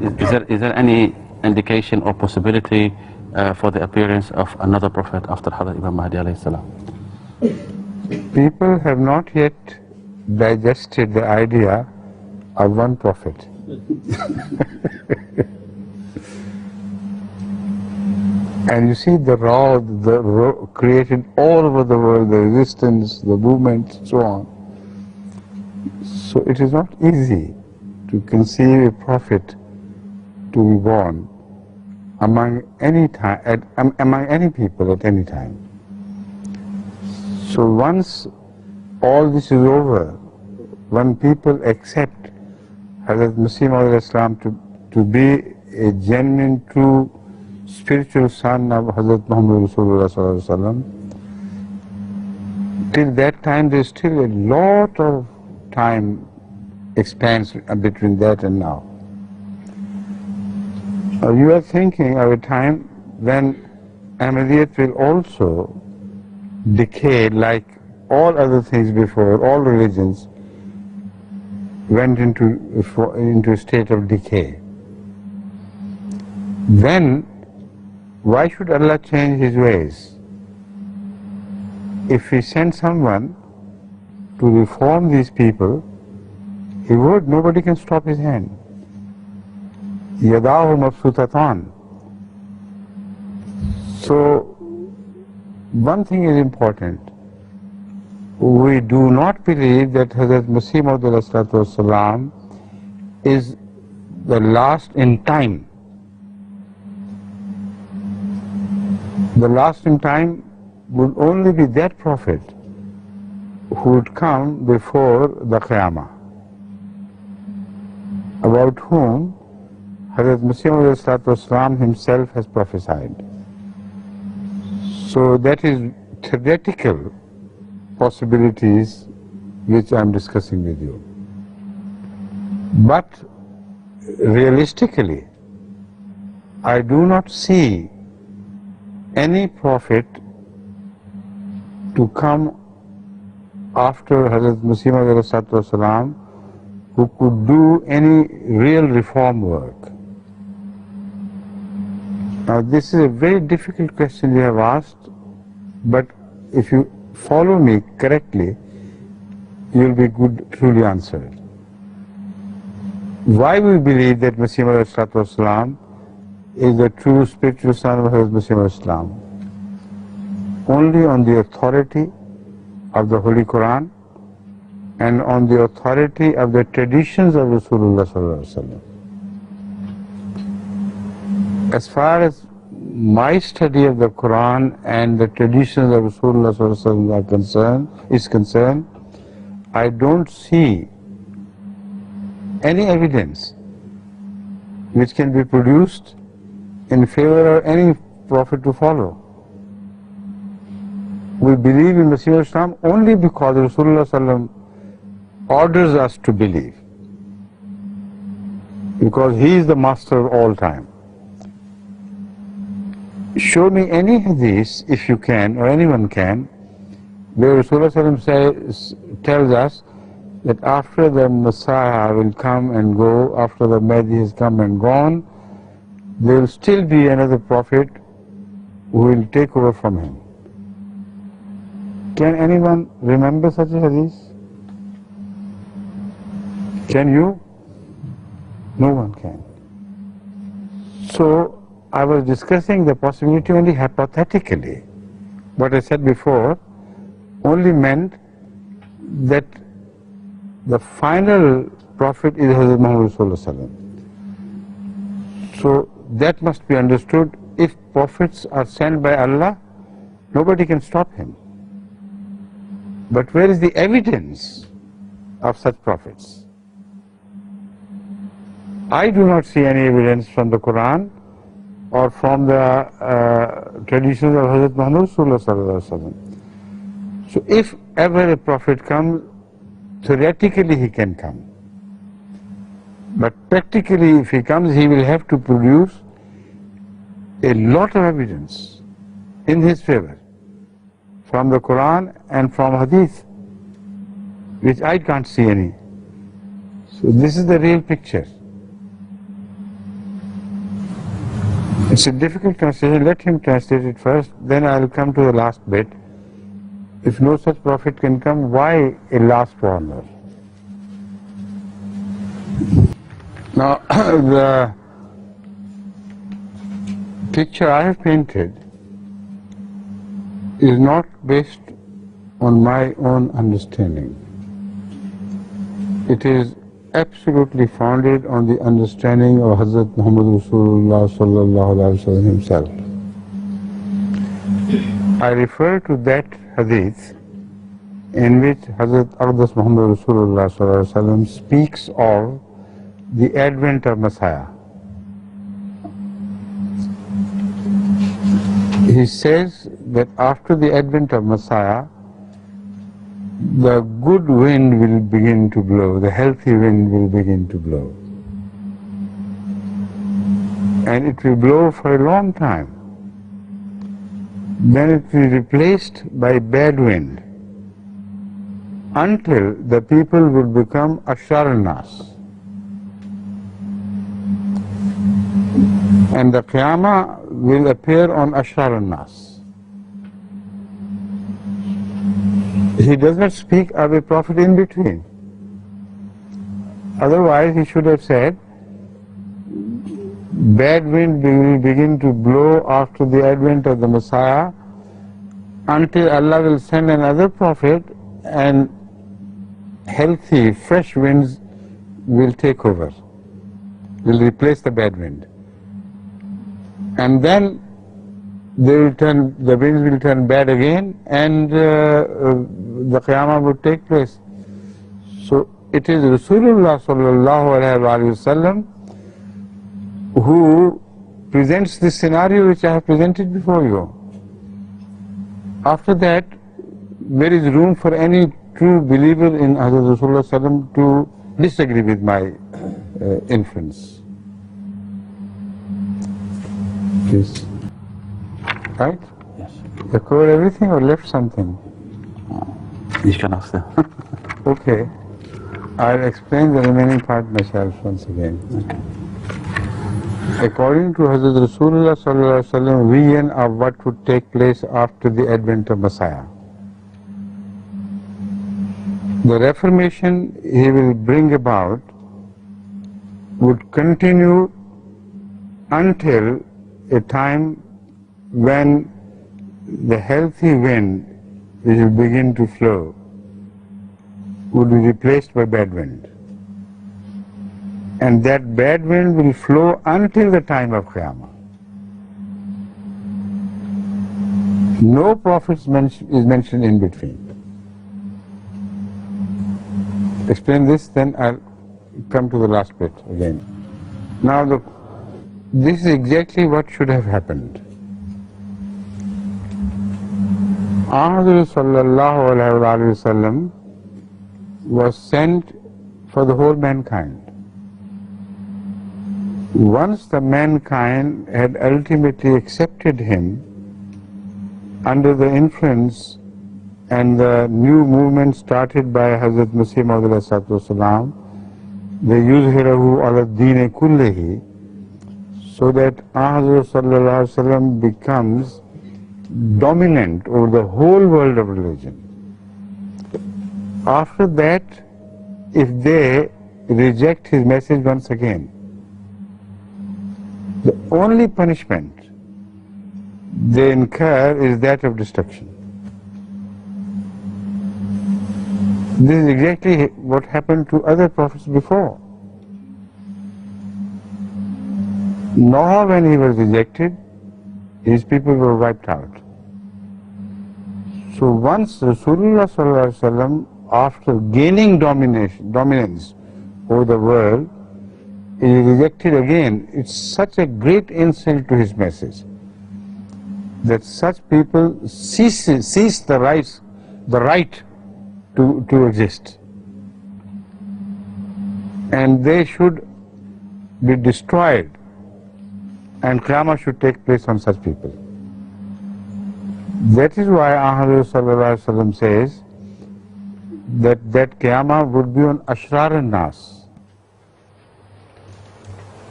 Is there any indication or possibility for the appearance of another prophet after Hadrat Imam Mahdi alayhi salam? People have not yet digested the idea of one prophet. And you see the created all over the world, the resistance, the movement, so on. So it is not easy to conceive a prophet to be born among any time, among any people at any time. So once all this is over, when people accept Hazrat Masih Maud Islam to be a genuine, true, spiritual son of Hazrat Muhammad Rasulullah Sallallahu Alaihi Wasallam, till that time there is still a lot of time expands between that and now. You are thinking of a time when Ahmadiyyat will also decay like all other things before, all religions went into a state of decay. Then why should Allah change His ways? If He sent someone to reform these people, He would. Nobody can stop His hand. Yadahu mabsutatan. So one thing is important. We do not believe that Hazrat Masih Maud Wasalam is the last in time. The last in time would only be that prophet who would come before the Qiyamah, about whom Hazrat Masih Maud Wasalam himself has prophesied. So that is theoretical possibilities which I am discussing with you. But realistically, I do not see any prophet to come after Hazrat Masih Maud Wasalam who could do any real reform work. Now this is a very difficult question you have asked, but if you follow me correctly, you will be truly answered. Why we believe that Masih Maud Wasalam is the true spiritual son of Hazrat Masih Maud Islam? Only on the authority of the Holy Quran and on the authority of the traditions of Rasulullah Sallallahu Alaihi Wasallam. As far as my study of the Quran and the traditions of Rasulullah Sallallahu Alaihi Wasallam is concerned, I don't see any evidence which can be produced in favor of any prophet to follow. We believe in Masih Maud Islam only because Rasulullah Sallallahu Alaihi Wasallam orders us to believe, because he is the master of all time. Show me any hadith, if you can, or anyone can, where Rasulullah Sallallahu Alaihi Wasallam tells us that after the Messiah will come and go, after the Mahdi has come and gone, there will still be another prophet who will take over from him. Can anyone remember such a hadith? Can you? No one can. So I was discussing the possibility only hypothetically. What I said before only meant that the final prophet is Hazrat Muhammad Sallallahu. So that must be understood. If prophets are sent by Allah, nobody can stop him. But where is the evidence of such prophets? I do not see any evidence from the Quran or from the traditions of Hazrat Muhammad Sallallahu Alaihi Wasallam. So if ever a prophet comes, theoretically he can come. But practically if he comes, he will have to produce a lot of evidence in his favor from the Quran and from Hadith, which I can't see any. So this is the real picture. It's a difficult translation. Let him translate it first, then I'll come to the last bit. If no such prophet can come, why a last warner? Now, the picture I have painted is not based on my own understanding. It is absolutely founded on the understanding of Hazrat Muhammad Rasulullah sallallahu alaihi wasallam himself. I refer to that hadith in which Hazrat Aqdas Muhammad Rasulullah sallallahu alaihi wasallam speaks of the advent of Messiah. He says that after the advent of Messiah, the good wind will begin to blow, the healthy wind will begin to blow. And it will blow for a long time. Then it will be replaced by bad wind until the people will become ashar al-nas. And the Qiyamah will appear on ashar al-nas. He does not speak of a prophet in between. Otherwise, he should have said, bad wind will begin to blow after the advent of the Messiah until Allah will send another prophet and healthy, fresh winds will take over, will replace the bad wind. And then the winds will turn bad again, and the Qiyamah would take place. So it is Rasulullah sallallahu alaihi wasallam who presents this scenario which I have presented before you. After that, there is room for any true believer in Hazrat Rasulullah sallam to disagree with my inference. Please. Right? Yes. You covered everything or left something? You can ask them. Okay. I'll explain the remaining part myself once again. According to Hazrat Rasulullah sallallahu alaihi wasallam, vision of what would take place after the advent of Messiah. The reformation he will bring about would continue until a time when the healthy wind which will begin to flow would be replaced by bad wind. And that bad wind will flow until the time of Qiyamah. No prophet is mentioned in between. Explain this, then I'll come to the last bit again. Now this is exactly what should have happened. Ahmad sallallahu alaihi wasallam was sent for the whole mankind. Once the mankind had ultimately accepted him under the influence and the new movement started by Hazrat Masih Maud alayhi the yuzhirahu ala deen kullihi, so that Ahmad sallallahu alaihi wasallam becomes dominant over the whole world of religion. After that, if they reject his message once again, the only punishment they incur is that of destruction. This is exactly what happened to other prophets before. Noah, when he was rejected, his people were wiped out. So once Rasulullah sallallahu alaihi wasallam, after gaining dominance over the world, is rejected again, it's such a great insult to his message that such people cease the right to exist, and they should be destroyed, and Qiyamah should take place on such people. That is why Ahmad sallallahu alaihi wasallam says that Qiyamah would be on ashrar al-nas,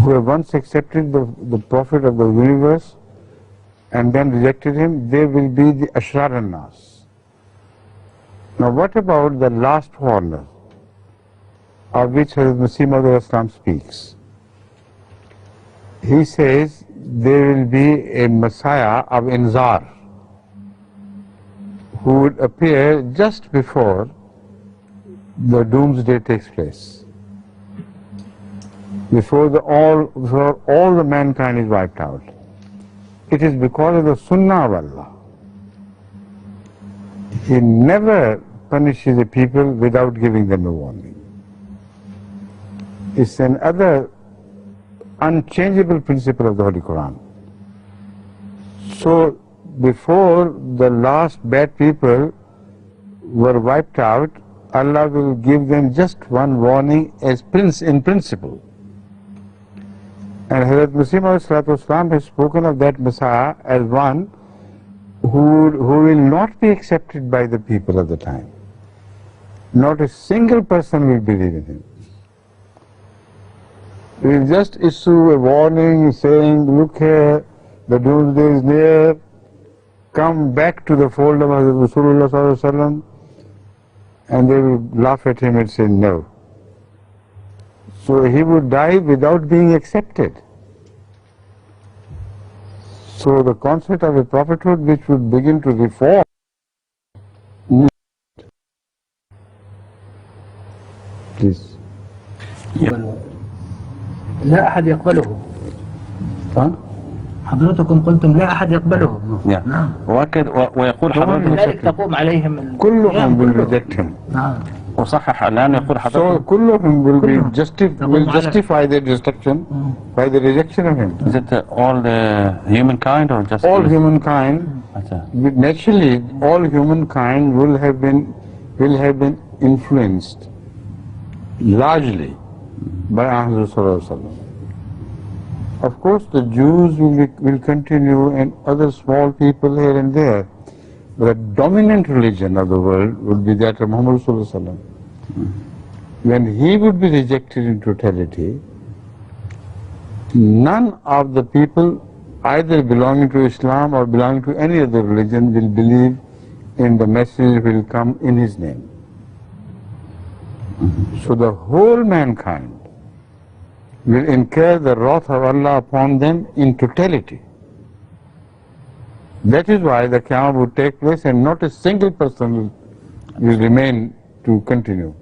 who have once accepted the Prophet of the universe and then rejected him, they will be the Ashrar al-Nas. Now what about the last warner, of which Hazrat Masih Maud Islam speaks? He says there will be a Messiah of Inzar who would appear just before the doomsday takes place, before all the mankind is wiped out. It is because of the Sunnah of Allah. He never punishes the people without giving them a warning. It's another unchangeable principle of the Holy Quran. So before the last bad people were wiped out, Allah will give them just one warning as in principle. And Hazrat Masih Maud has spoken of that Messiah as one who will not be accepted by the people of the time. Not a single person will believe in him. He will just issue a warning saying, look here, the doomsday is near, come back to the fold of Hazrat Rasulullah Sallallahu Alaihi Wasallam, and they will laugh at him and say no. So he would die without being accepted. So the concept of a prophethood which would begin to reform please. لا أحد يقبله. حضرتكم قلتم لا أحد يقبله. نعم. ويقول حضرتك لذلك تقوم عليهم كلهم will reject him. نعم. وصحح الآن يقول So حضرتك كلهم will justify their destruction by the rejection of him. is it all the humankind or just All humankind, naturally all humankind will have been influenced largely by Ahmad Sallallahu Alaihi Wasallam. Of course the Jews will continue and other small people here and there. The dominant religion of the world would be that of Muhammad Sallallahu Alaihi Wasallam. When he would be rejected in totality, none of the people either belonging to Islam or belonging to any other religion will believe in the message will come in his name. So the whole mankind will incur the wrath of Allah upon them in totality. That is why the Qiyamah would take place and not a single person will remain to continue.